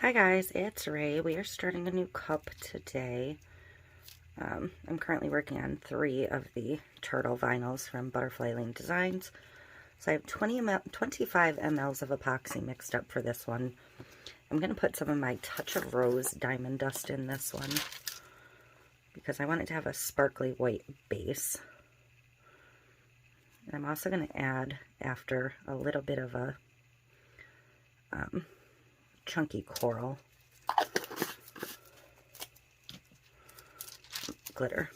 Hi guys, it's Ray. We are starting a new cup today. I'm currently working on 3 of the turtle vinyls from Butterfly Lane Designs. So I have 25 mLs of epoxy mixed up for this one. I'm going to put some of my Touch of Rose diamond dust in this one because I want it to have a sparkly white base. And I'm also going to add, after, a little bit of a chunky coral glitter.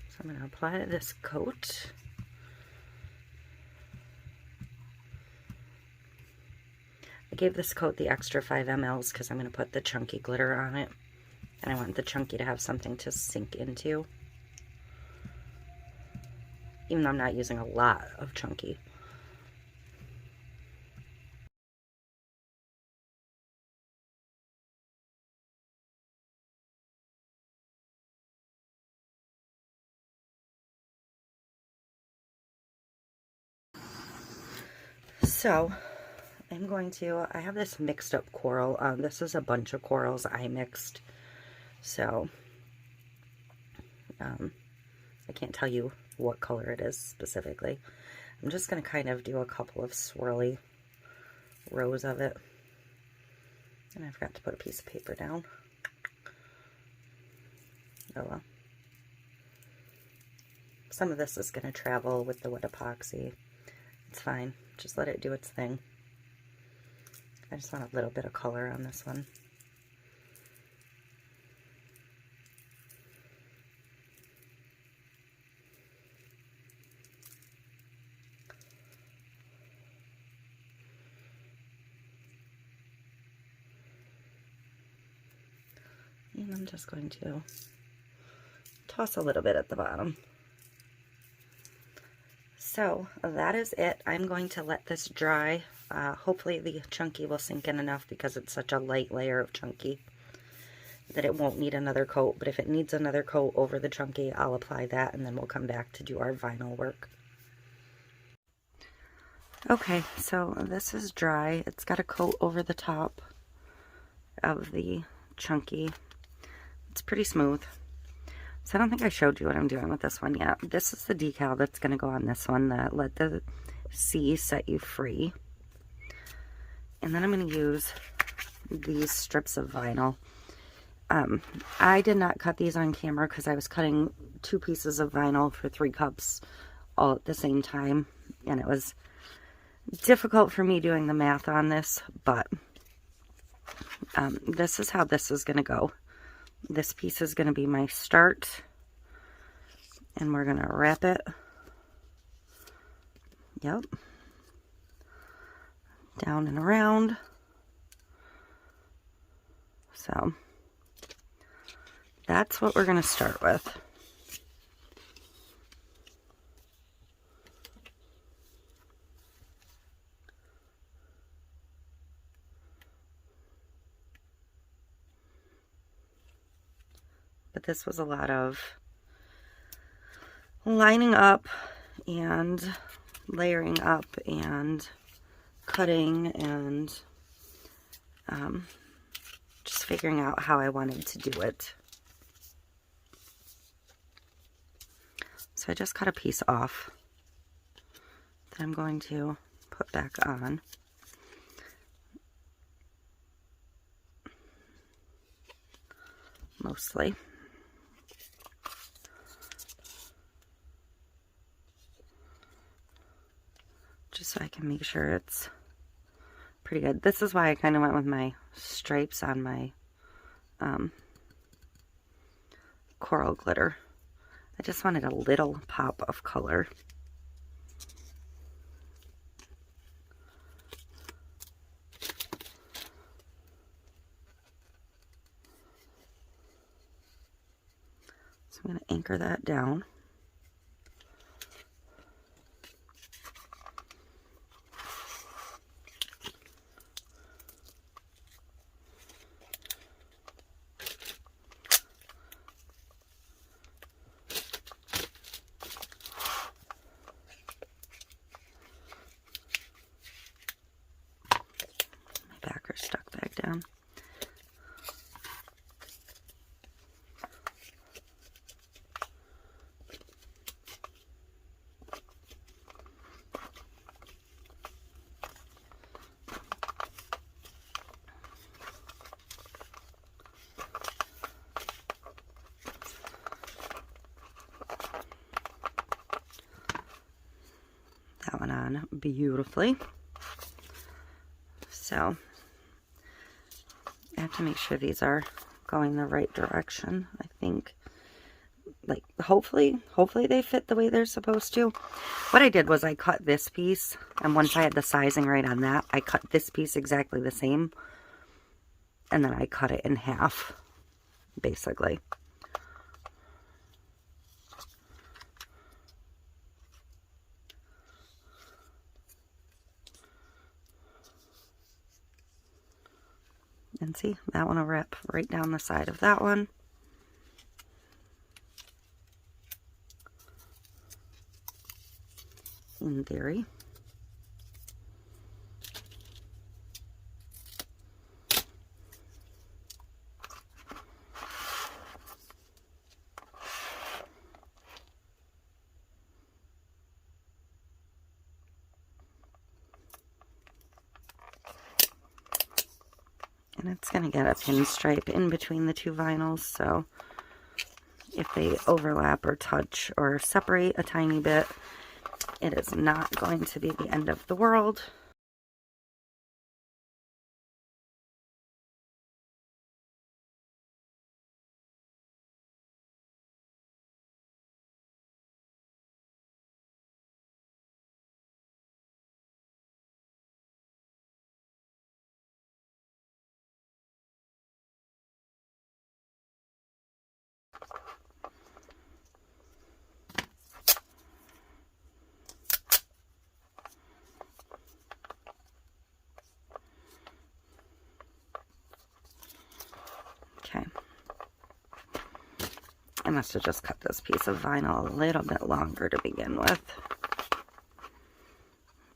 So I'm going to apply this coat. I gave this coat the extra 5 mLs because I'm going to put the chunky glitter on it. And I want the chunky to have something to sink into. Even though I'm not using a lot of chunky. So, I have this mixed up coral. This is a bunch of corals I mixed. So, I can't tell you what color it is specifically. I'm just going to kind of do a couple of swirly rows of it. And I forgot to put a piece of paper down. Oh well. Some of this is going to travel with the wet epoxy. It's fine. Just let it do its thing. I just want a little bit of color on this one. And I'm just going to toss a little bit at the bottom. So that is it. I'm going to let this dry. Hopefully the chunky will sink in enough because it's such a light layer of chunky that it won't need another coat. But if it needs another coat over the chunky, I'll apply that and then we'll come back to do our vinyl work. Okay, so this is dry. It's got a coat over the top of the chunky. It's pretty smooth. So I don't think I showed you what I'm doing with this one yet. This is the decal that's going to go on this one, that Let the Sea Set You Free. And then I'm going to use these strips of vinyl. I did not cut these on camera because I was cutting 2 pieces of vinyl for 3 cups all at the same time. And it was difficult for me doing the math on this, but this is how this is going to go. This piece is going to be my start, and we're going to wrap it, yep, down and around. So that's what we're going to start with. But this was a lot of lining up and layering up and cutting and just figuring out how I wanted to do it. So I just cut a piece off that I'm going to put back on. Mostly. Just so I can make sure it's pretty good. This is why I kind of went with my stripes on my coral glitter. I just wanted a little pop of color. So I'm going to anchor that down. on beautifully. So I have to make sure these are going the right direction. I think, like, hopefully they fit the way they're supposed to. What I did was I cut this piece, and once I had the sizing right on that, I cut this piece exactly the same, and then I cut it in half, basically. And see, that one will rip right down the side of that one. In theory. And it's going to get a pinstripe in between the two vinyls, so if they overlap or touch or separate a tiny bit, it is not going to be the end of the world. Okay. I must have just cut this piece of vinyl a little bit longer to begin with.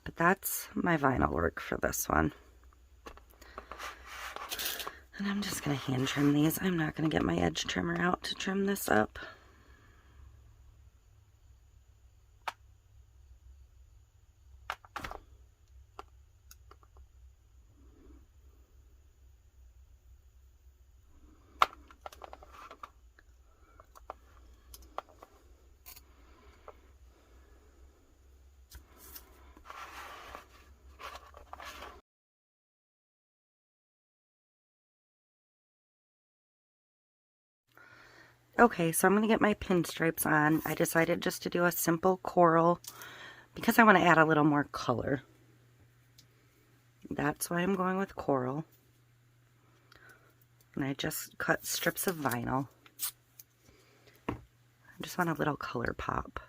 But that's my vinyl work for this one. And I'm just going to hand trim these. I'm not going to get my edge trimmer out to trim this up. Okay, so I'm going to get my pinstripes on. I decided just to do a simple coral because I want to add a little more color. That's why I'm going with coral. And I just cut strips of vinyl. I just want a little color pop.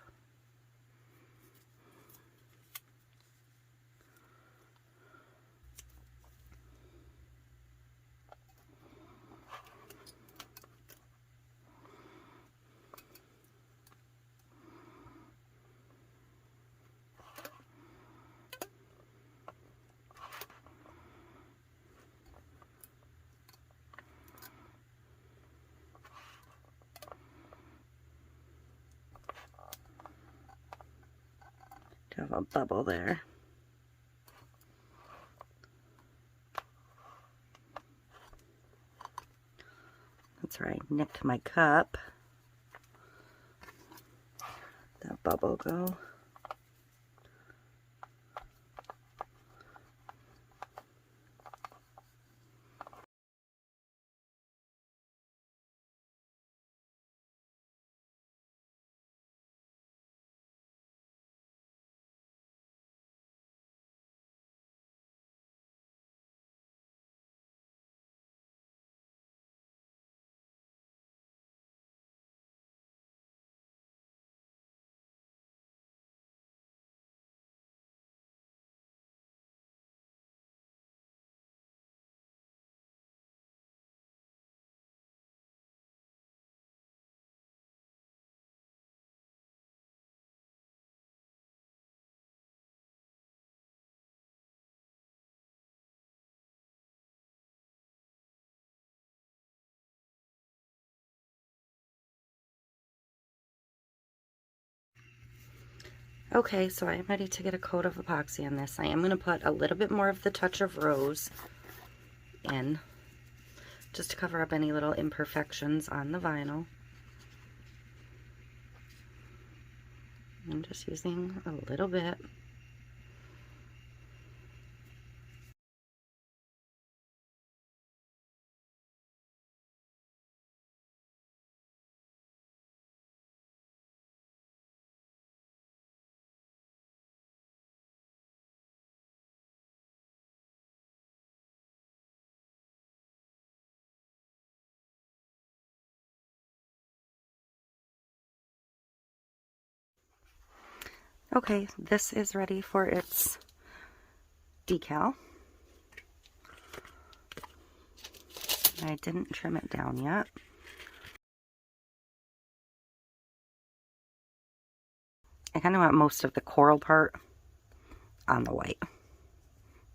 Have a bubble there. That's right, I nicked my cup. That bubble go. Okay, so I am ready to get a coat of epoxy on this. I am going to put a little bit more of the touch of rose in, just to cover up any little imperfections on the vinyl. I'm just using a little bit. Okay, this is ready for its decal. I didn't trim it down yet. I kind of want most of the coral part on the white,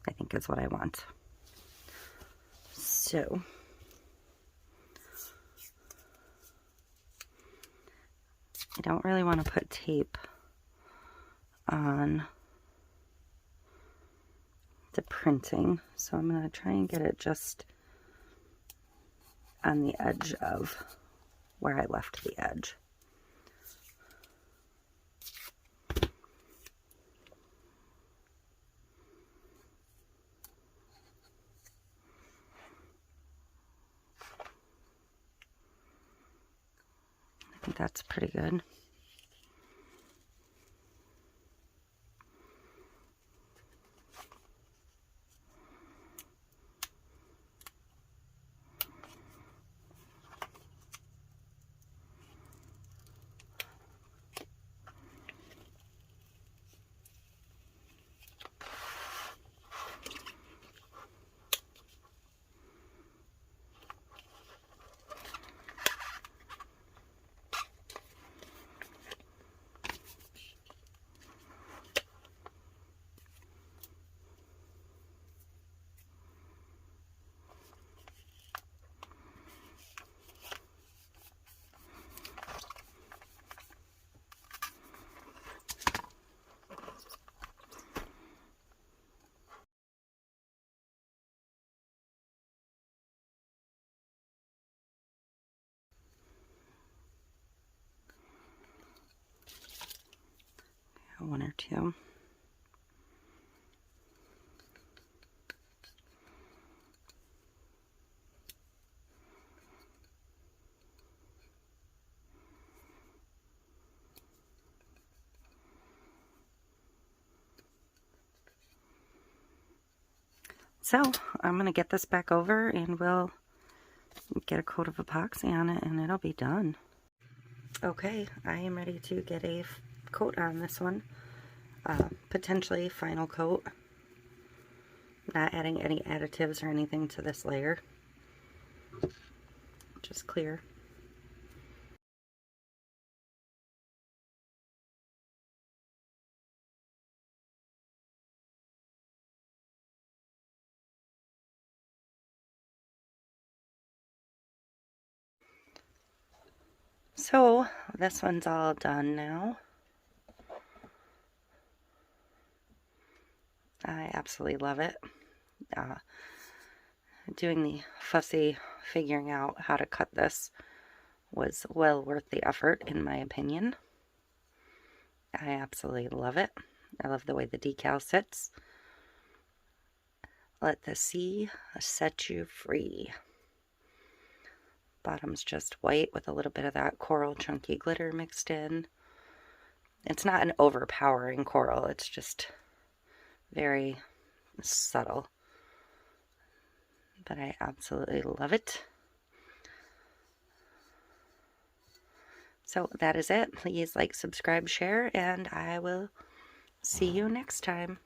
I think is what I want. So, I don't really want to put tape on the printing, so I'm going to try and get it just on the edge of where I left the edge. I think that's pretty good. One or two. So I'm going to get this back over and we'll get a coat of epoxy on it and it'll be done. Okay, I am ready to get a coat on this one. Potentially final coat. Not adding any additives or anything to this layer. Just clear. So this one's all done now. I absolutely love it. Doing the fussy figuring out how to cut this was well worth the effort, in my opinion. I absolutely love it. I love the way the decal sits. Let the sea set you free. Bottom's just white with a little bit of that coral chunky glitter mixed in. It's not an overpowering coral, it's just very subtle. But I absolutely love it. So that is it. Please like, subscribe, share, and I will see you next time.